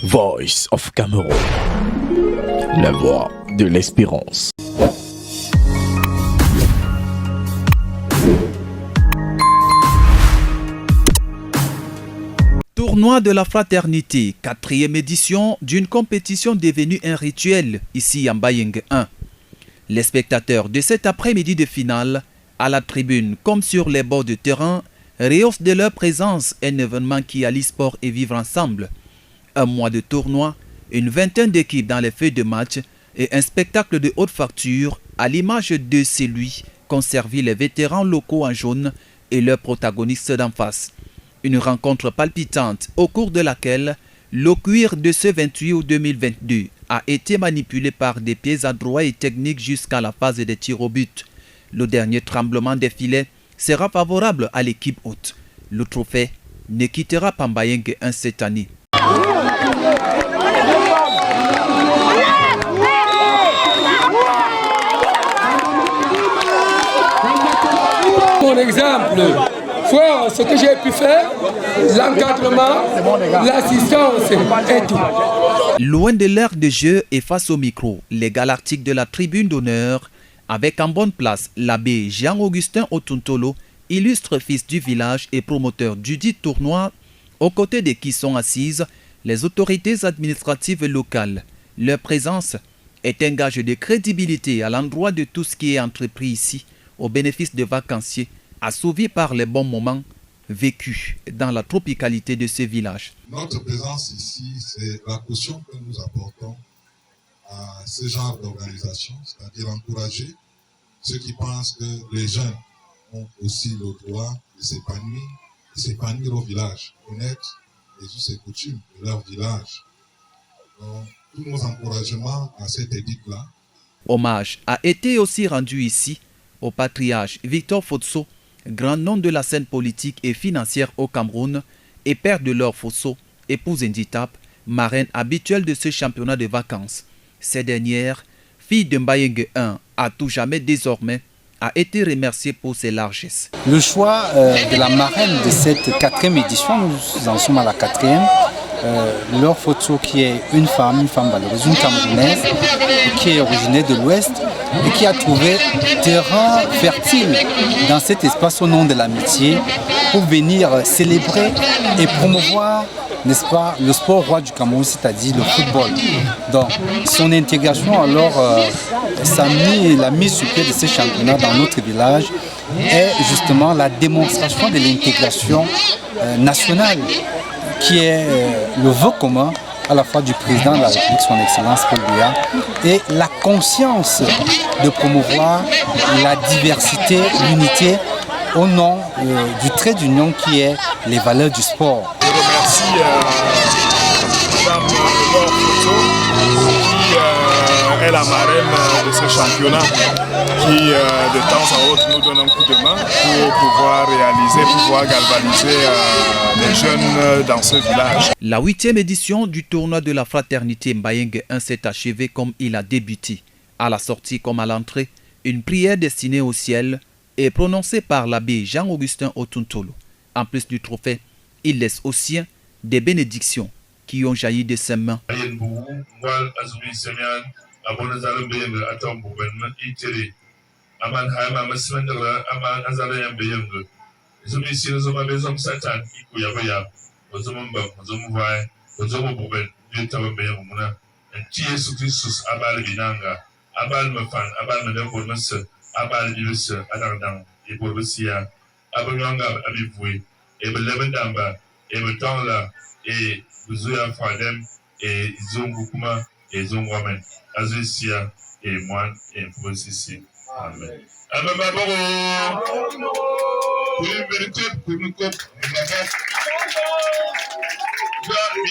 Voice of Cameroon, la voix de l'espérance. Tournoi de la fraternité, 4e édition d'une compétition devenue un rituel ici à Mbayeng 1. Les spectateurs de cet après-midi de finale, à la tribune comme sur les bords de terrain, rehaussent de leur présence un événement qui allie sport et vivre ensemble. Un mois de tournoi, une vingtaine d'équipes dans les feuilles de match et un spectacle de haute facture à l'image de celui qu'ont servi les vétérans locaux en jaune et leurs protagonistes d'en face. Une rencontre palpitante au cours de laquelle le cuir de ce 28 août 2022 a été manipulé par des pieds adroits et techniques jusqu'à la phase des tirs au but. Le dernier tremblement des filets sera favorable à l'équipe hôte. Le trophée ne quittera pas Mbayeng 1 cette année. Mon exemple, voir ce que j'ai pu faire, l'encadrement, l'assistance et tout. Loin de l'aire de jeu et face au micro, les galactiques de la tribune d'honneur, avec en bonne place l'abbé Jean-Augustin Otuntolo, illustre fils du village et promoteur du dit tournoi, aux côtés de qui sont assises les autorités administratives locales. Leur présence est un gage de crédibilité à l'endroit de tout ce qui est entrepris ici, au bénéfice des vacanciers, assouvis par les bons moments vécus dans la tropicalité de ce village. Notre présence ici, c'est la caution que nous apportons à ce genre d'organisation, c'est-à-dire encourager ceux qui pensent que les jeunes ont aussi le droit de s'épanouir au village, connaître les us et coutumes de leur village. Donc, tous nos encouragements à cette édite-là. Hommage a été aussi rendu ici au patriarche Victor Fosso, grand nom de la scène politique et financière au Cameroun, et père de Laure Fosso, épouse Nditap, marraine habituelle de ce championnat de vacances. Cette dernière, fille de Mbayeng 1 à tout jamais désormais, a été remerciée pour ses largesses. Le choix de la marraine de cette 4e édition, nous en sommes à la 4e, Laure Fosso, qui est une femme valeureuse, une Camerounaise, qui est originaire de l'Ouest et qui a trouvé terrain fertile dans cet espace au nom de l'amitié pour venir célébrer et promouvoir, n'est-ce pas, le sport roi du Cameroun, c'est-à-dire le football. Donc son intégration alors la mise sur pied de ces championnats dans notre village est justement la démonstration de l'intégration nationale qui est le vœu commun à la fois du président de la République, son Excellence Paul Biya, et la conscience de promouvoir la diversité, l'unité au nom du trait d'union qui est les valeurs du sport. Je remercie Mme Laure Fosso qui est la marraine de ce championnat qui de temps à autre nous donne un coup de main pour pouvoir galvaniser les jeunes dans ce village. La 8e édition du tournoi de la fraternité Mbayeng 1 s'est achevée comme il a débuté. À la sortie comme à l'entrée, une prière destinée au ciel est prononcée par l'abbé Jean-Augustin Otuntolo. En plus du trophée, il laisse aux siens des bénédictions qui ont jailli de ses mains. Amen.